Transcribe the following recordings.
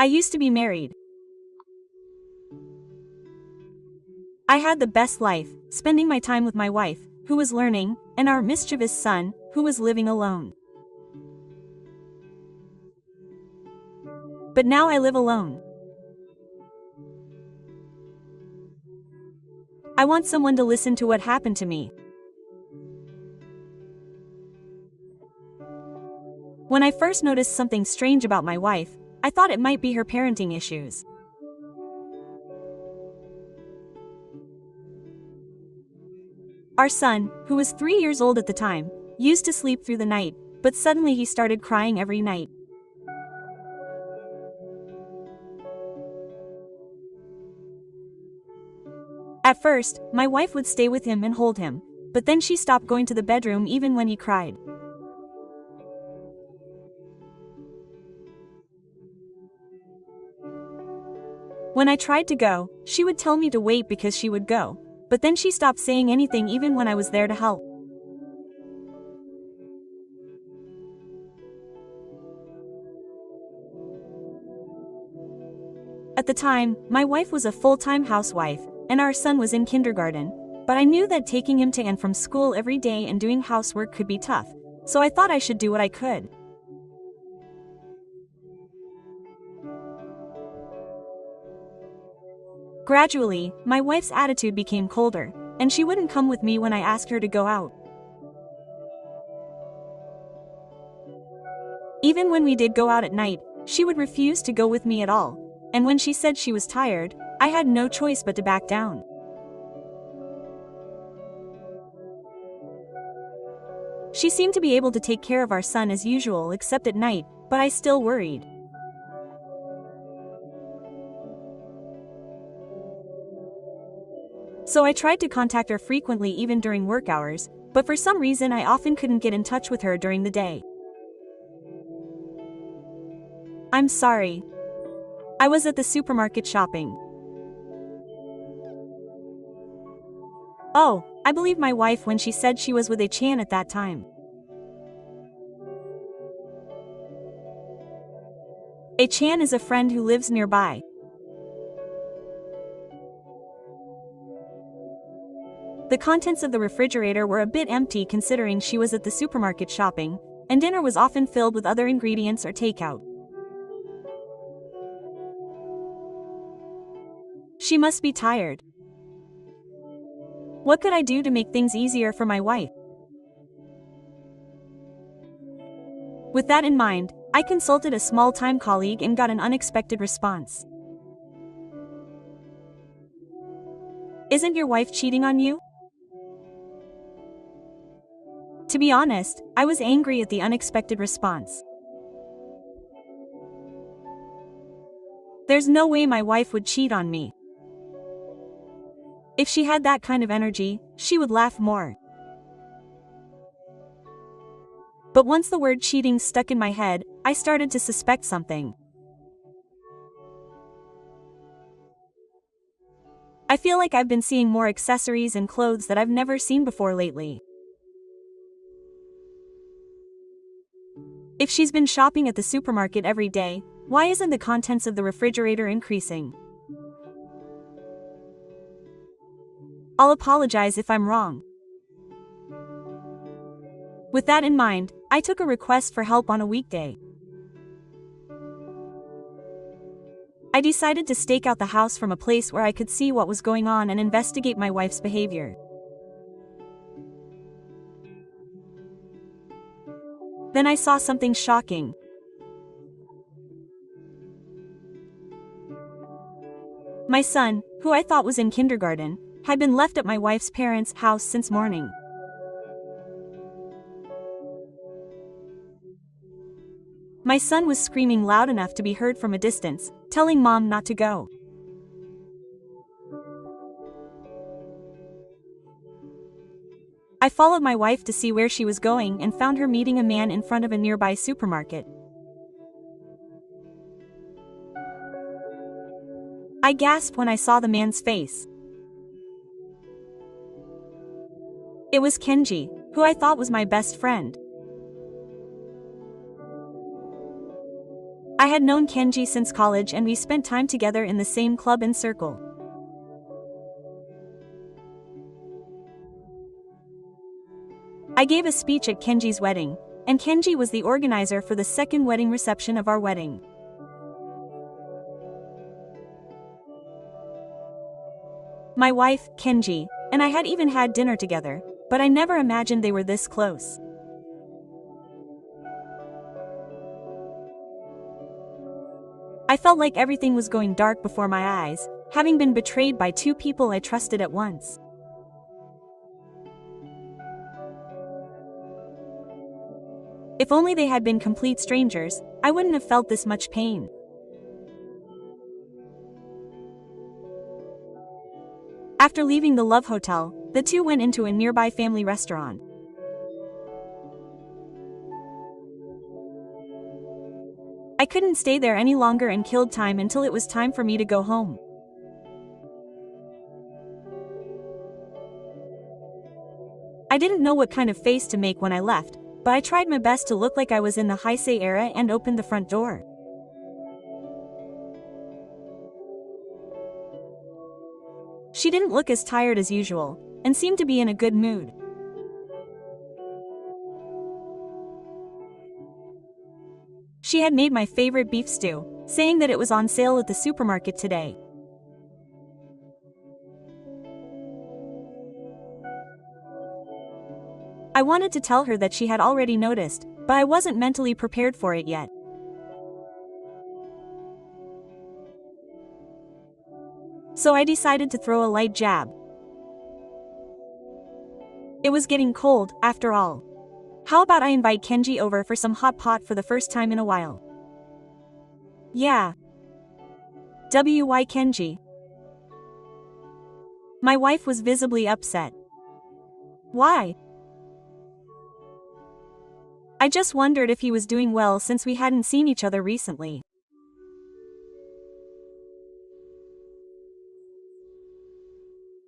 used to be married. I had the best life, spending my time with my wife, who was learning, and our mischievous son, who was living alone. But now I live alone. I want someone to listen to what happened to me. When I first noticed something strange about my wife, I thought it might be her parenting issues. Our son, who was 3 years old at the time, used to sleep through the night, but suddenly he started crying every night. At first, my wife would stay with him and hold him, but then she stopped going to the bedroom even when he cried. When I tried to go, she would tell me to wait because she would go, but then she stopped saying anything even when I was there to help. At the time, my wife was a full-time housewife, and our son was in kindergarten, but I knew that taking him to and from school every day and doing housework could be tough, so I thought I should do what I could. Gradually, my wife's attitude became colder, and she wouldn't come with me when I asked her to go out. Even when we did go out at night, she would refuse to go with me at all, and when she said she was tired, I had no choice but to back down. She seemed to be able to take care of our son as usual except at night, but I still worried. So I tried to contact her frequently even during work hours, but for some reason I often couldn't get in touch with her during the day. I'm sorry. I was at the supermarket shopping. Oh, I believe my wife when she said she was with a Chan at that time. A Chan is a friend who lives nearby. The contents of the refrigerator were a bit empty considering she was at the supermarket shopping, and dinner was often filled with other ingredients or takeout. She must be tired. What could I do to make things easier for my wife? With that in mind, I consulted a small-time colleague and got an unexpected response. Isn't your wife cheating on you? To be honest, I was angry at the unexpected response. There's no way my wife would cheat on me. If she had that kind of energy, she would laugh more. But once the word cheating stuck in my head, I started to suspect something. I feel like I've been seeing more accessories and clothes that I've never seen before lately. If she's been shopping at the supermarket every day, why isn't the contents of the refrigerator increasing? I'll apologize if I'm wrong. With that in mind, I took a request for help on a weekday. I decided to stake out the house from a place where I could see what was going on and investigate my wife's behavior. Then I saw something shocking. My son, who I thought was in kindergarten, had been left at my wife's parents' house since morning. My son was screaming loud enough to be heard from a distance, telling Mom not to go. I followed my wife to see where she was going and found her meeting a man in front of a nearby supermarket. I gasped when I saw the man's face. It was Kenji, who I thought was my best friend. I had known Kenji since college and we spent time together in the same club and circle. I gave a speech at Kenji's wedding, and Kenji was the organizer for the second wedding reception of our wedding. My wife, Kenji, and I had even had dinner together, but I never imagined they were this close. I felt like everything was going dark before my eyes, having been betrayed by two people I trusted at once. If only they had been complete strangers, I wouldn't have felt this much pain. After leaving the Love Hotel, the two went into a nearby family restaurant. I couldn't stay there any longer and killed time until it was time for me to go home. I didn't know what kind of face to make when I left, but I tried my best to look like I was in the Heisei era and opened the front door. She didn't look as tired as usual, and seemed to be in a good mood. She had made my favorite beef stew, saying that it was on sale at the supermarket today. I wanted to tell her that she had already noticed, but I wasn't mentally prepared for it yet. So I decided to throw a light jab. It was getting cold, after all. How about I invite Kenji over for some hot pot for the first time in a while? Yeah. Why Kenji? My wife was visibly upset. Why? I just wondered if he was doing well since we hadn't seen each other recently.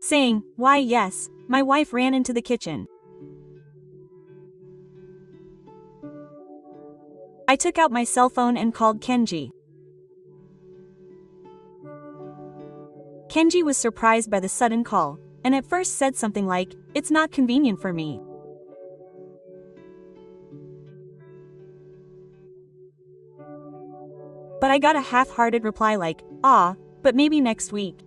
Saying, "Why yes," my wife ran into the kitchen. I took out my cell phone and called Kenji. Kenji was surprised by the sudden call, and at first said something like, "It's not convenient for me." But I got a half-hearted reply like, "Ah, but maybe next week."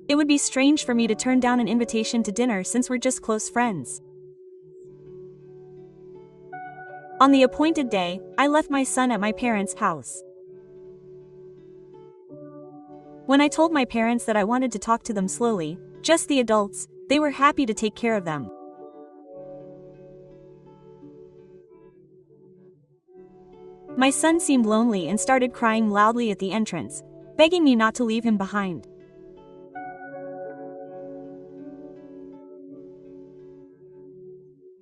It would be strange for me to turn down an invitation to dinner since we're just close friends. On the appointed day, I left my son at my parents' house. When I told my parents that I wanted to talk to them slowly, just the adults, they were happy to take care of them. My son seemed lonely and started crying loudly at the entrance, begging me not to leave him behind.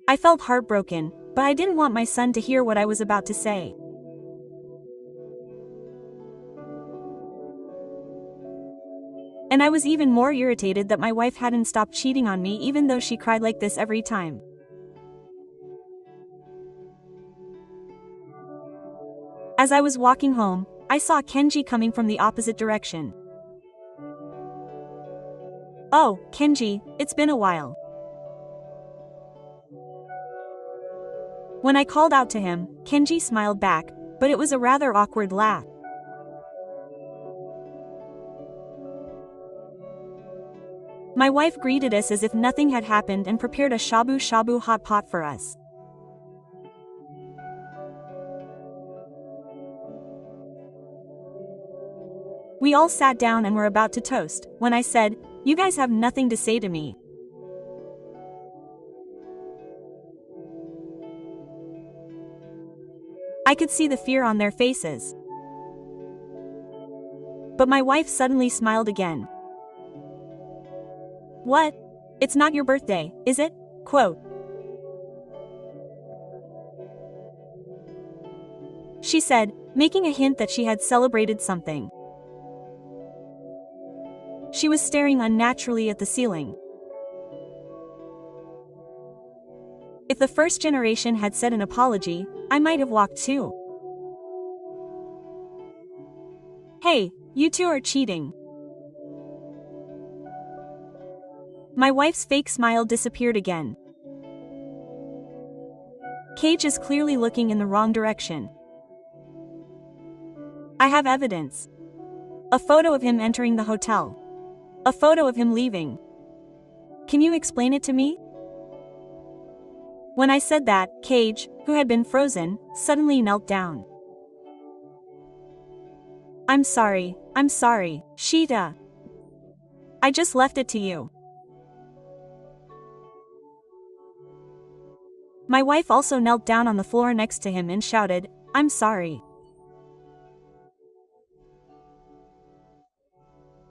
I felt heartbroken, but I didn't want my son to hear what I was about to say. And I was even more irritated that my wife hadn't stopped cheating on me even though she cried like this every time. As I was walking home, I saw Kenji coming from the opposite direction. "Oh, Kenji, it's been a while." When I called out to him, Kenji smiled back, but it was a rather awkward laugh. My wife greeted us as if nothing had happened and prepared a shabu shabu hot pot for us. We all sat down and were about to toast, when I said, "You guys have nothing to say to me." I could see the fear on their faces. But my wife suddenly smiled again. "What? It's not your birthday, is it?" Quote. She said, making a hint that she had celebrated something. She was staring unnaturally at the ceiling. If the first generation had said an apology, I might have walked too. Hey, you two are cheating. My wife's fake smile disappeared again. Cage is clearly looking in the wrong direction. I have evidence. A photo of him entering the hotel. A photo of him leaving. Can you explain it to me? When I said that, Cage, who had been frozen, suddenly knelt down. I'm sorry, Sheeta. I just left it to you. My wife also knelt down on the floor next to him and shouted, I'm sorry.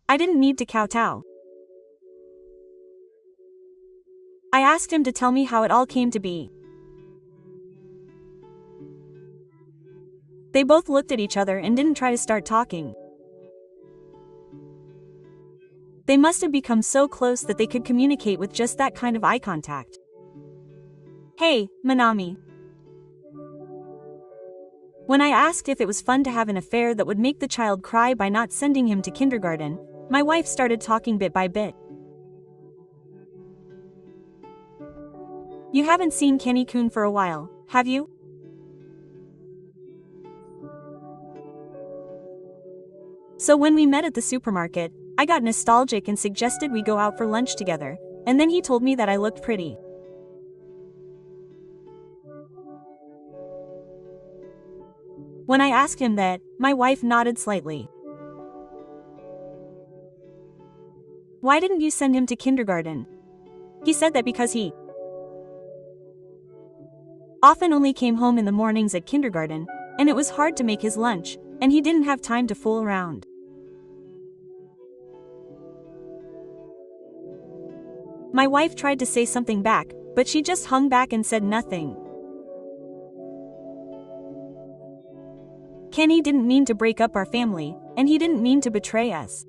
I didn't need to kowtow. I asked him to tell me how it all came to be. They both looked at each other and didn't try to start talking. They must have become so close that they could communicate with just that kind of eye contact. Hey, Manami. When I asked if it was fun to have an affair that would make the child cry by not sending him to kindergarten, my wife started talking bit by bit. You haven't seen Kenny-kun for a while, have you? So when we met at the supermarket, I got nostalgic and suggested we go out for lunch together, and then he told me that I looked pretty. When I asked him that, my wife nodded slightly. Why didn't you send him to kindergarten? He said that because he often only came home in the mornings at kindergarten, and it was hard to make his lunch, and he didn't have time to fool around. My wife tried to say something back, but she just hung back and said nothing. Kenny didn't mean to break up our family, and he didn't mean to betray us.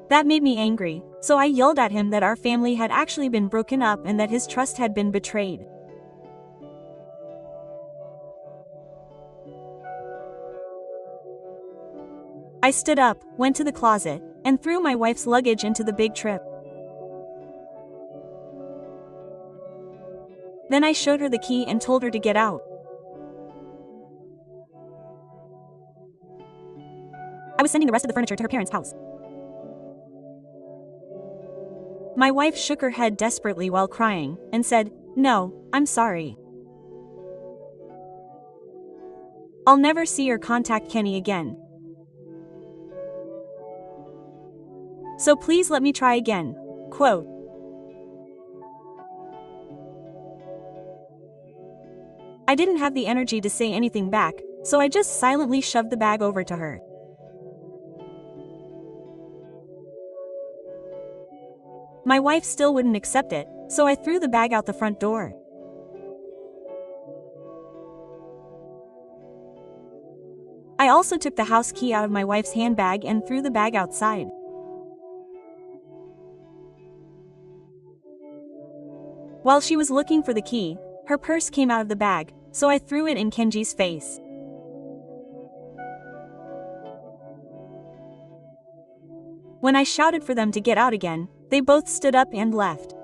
That made me angry, so I yelled at him that our family had actually been broken up and that his trust had been betrayed. I stood up, went to the closet, and threw my wife's luggage into the big trip. Then I showed her the key and told her to get out. I was sending the rest of the furniture to her parents' house. My wife shook her head desperately while crying, and said, No, I'm sorry. I'll never see or contact Kenny again. So please let me try again. Quote. I didn't have the energy to say anything back, so I just silently shoved the bag over to her. My wife still wouldn't accept it, so I threw the bag out the front door. I also took the house key out of my wife's handbag and threw the bag outside. While she was looking for the key, her purse came out of the bag, so I threw it in Kenji's face. When I shouted for them to get out again, they both stood up and left.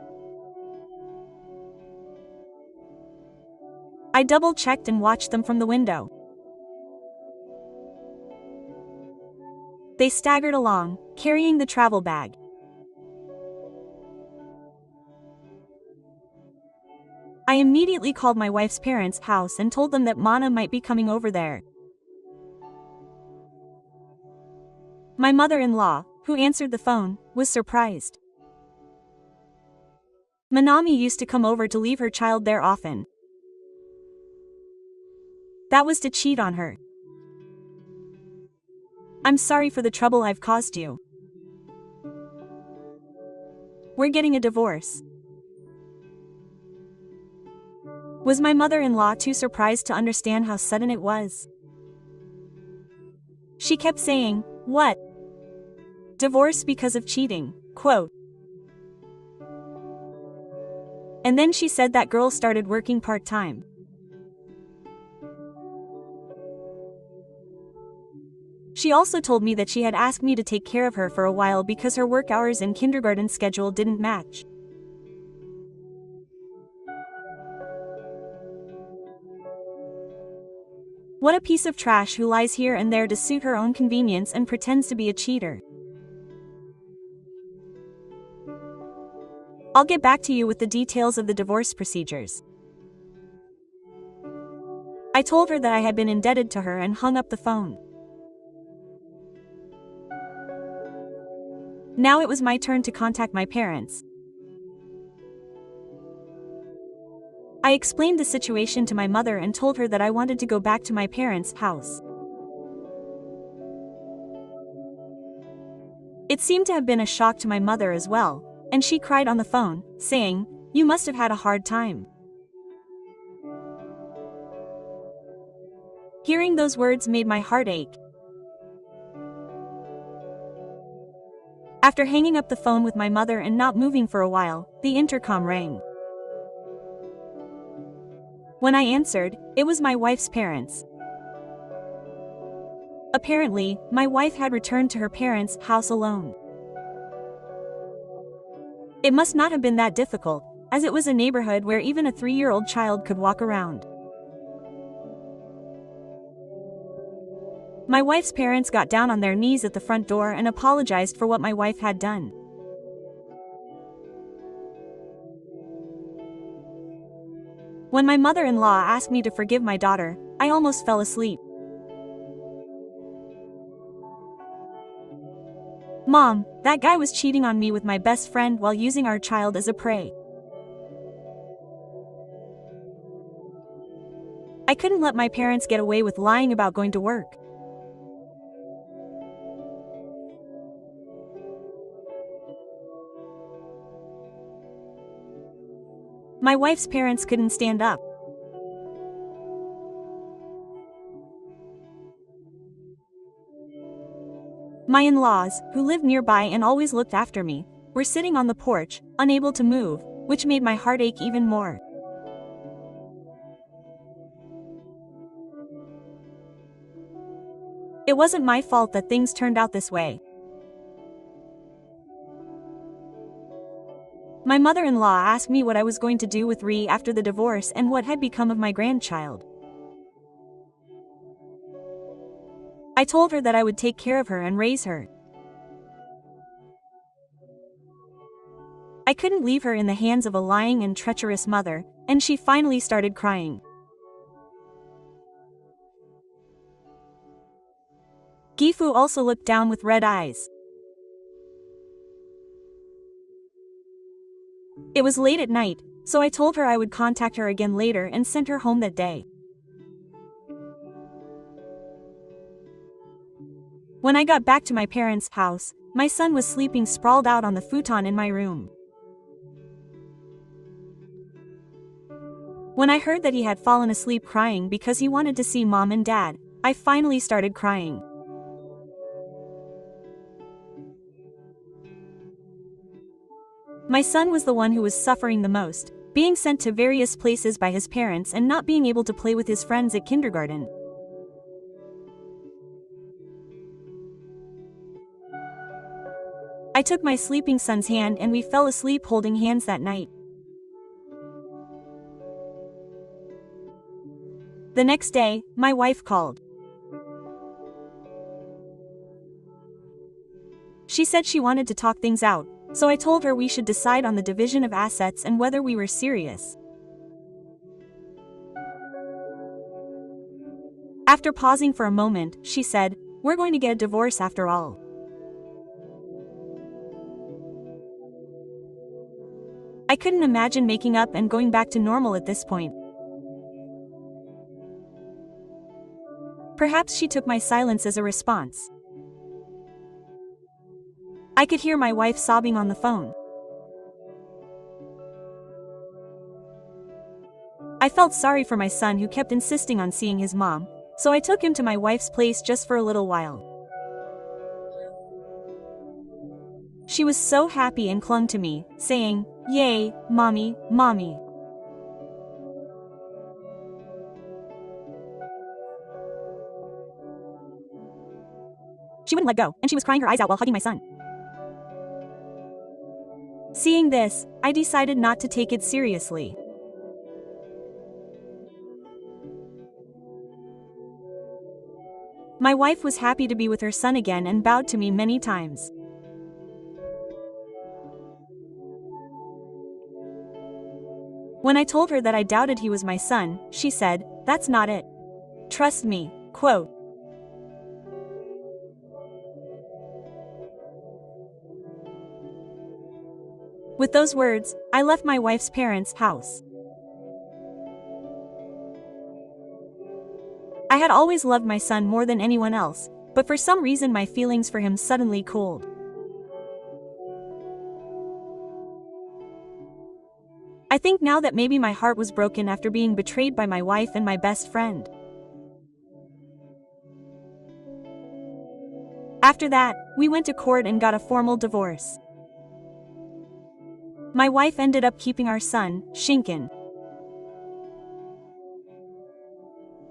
I double-checked and watched them from the window. They staggered along, carrying the travel bag. I immediately called my wife's parents' house and told them that Mana might be coming over there. My mother-in-law, who answered the phone, was surprised. Manami used to come over to leave her child there often. That was to cheat on her. I'm sorry for the trouble I've caused you. We're getting a divorce. Was my mother-in-law too surprised to understand how sudden it was? She kept saying, "What? Divorce because of cheating?" Quote. And then she said that girl started working part-time. She also told me that she had asked me to take care of her for a while because her work hours and kindergarten schedule didn't match. What a piece of trash who lies here and there to suit her own convenience and pretends to be a cheater. I'll get back to you with the details of the divorce procedures. I told her that I had been indebted to her and hung up the phone. Now it was my turn to contact my parents. I explained the situation to my mother and told her that I wanted to go back to my parents' house. It seemed to have been a shock to my mother as well, and she cried on the phone, saying, "You must have had a hard time." Hearing those words made my heart ache. After hanging up the phone with my mother and not moving for a while, the intercom rang. When I answered, it was my wife's parents. Apparently, my wife had returned to her parents' house alone. It must not have been that difficult, as it was a neighborhood where even a 3-year-old child could walk around. My wife's parents got down on their knees at the front door and apologized for what my wife had done. When my mother-in-law asked me to forgive my daughter, I almost fell asleep. "Mom, that guy was cheating on me with my best friend while using our child as a prey. I couldn't let my parents get away with lying about going to work." My wife's parents couldn't stand up. My in-laws, who lived nearby and always looked after me, were sitting on the porch, unable to move, which made my heart ache even more. It wasn't my fault that things turned out this way. My mother-in-law asked me what I was going to do with Ree after the divorce and what had become of my grandchild. I told her that I would take care of her and raise her. I couldn't leave her in the hands of a lying and treacherous mother, and she finally started crying. Gifu also looked down with red eyes. It was late at night, so I told her I would contact her again later and sent her home that day. When I got back to my parents' house, my son was sleeping sprawled out on the futon in my room. When I heard that he had fallen asleep crying because he wanted to see Mom and Dad, I finally started crying. My son was the one who was suffering the most, being sent to various places by his parents and not being able to play with his friends at kindergarten. I took my sleeping son's hand and we fell asleep holding hands that night. The next day, my wife called. She said she wanted to talk things out, so I told her we should decide on the division of assets and whether we were serious. After pausing for a moment, she said, "We're going to get a divorce after all." I couldn't imagine making up and going back to normal at this point. Perhaps she took my silence as a response. I could hear my wife sobbing on the phone. I felt sorry for my son who kept insisting on seeing his mom, so I took him to my wife's place just for a little while. She was so happy and clung to me, saying, "Yay, mommy, mommy." She wouldn't let go, and she was crying her eyes out while hugging my son. Seeing this, I decided not to take it seriously. My wife was happy to be with her son again and bowed to me many times. When I told her that I doubted he was my son, she said, "That's not it. Trust me." Quote. With those words, I left my wife's parents' house. I had always loved my son more than anyone else, but for some reason my feelings for him suddenly cooled. I think now that maybe my heart was broken after being betrayed by my wife and my best friend. After that, we went to court and got a formal divorce. My wife ended up keeping our son, Shinken.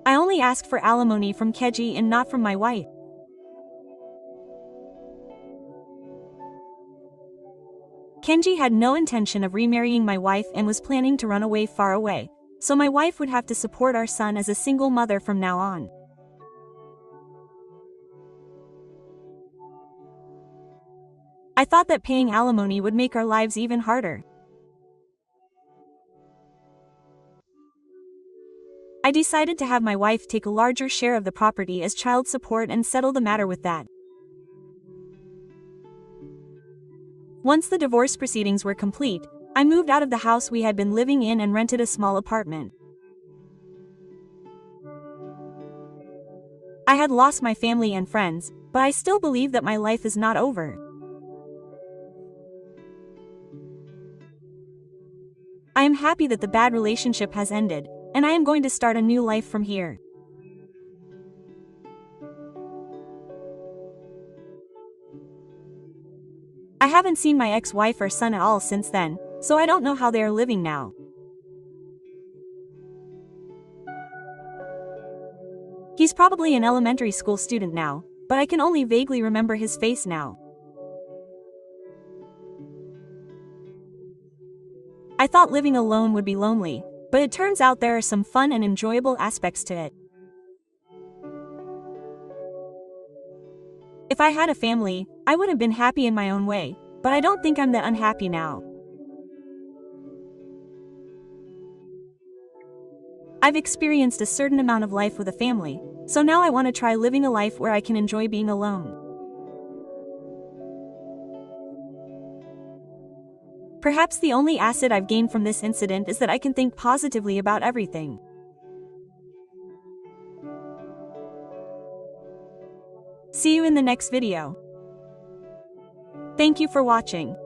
I only asked for alimony from Keji and not from my wife. Kenji had no intention of remarrying my wife and was planning to run away far away, so my wife would have to support our son as a single mother from now on. I thought that paying alimony would make our lives even harder. I decided to have my wife take a larger share of the property as child support and settle the matter with that. Once the divorce proceedings were complete, I moved out of the house we had been living in and rented a small apartment. I had lost my family and friends, but I still believe that my life is not over. I am happy that the bad relationship has ended, and I am going to start a new life from here. I haven't seen my ex-wife or son at all since then, so I don't know how they are living now. He's probably an elementary school student now, but I can only vaguely remember his face now. I thought living alone would be lonely, but it turns out there are some fun and enjoyable aspects to it. If I had a family, I would have been happy in my own way, but I don't think I'm that unhappy now. I've experienced a certain amount of life with a family, so now I want to try living a life where I can enjoy being alone. Perhaps the only asset I've gained from this incident is that I can think positively about everything. See you in the next video. Thank you for watching.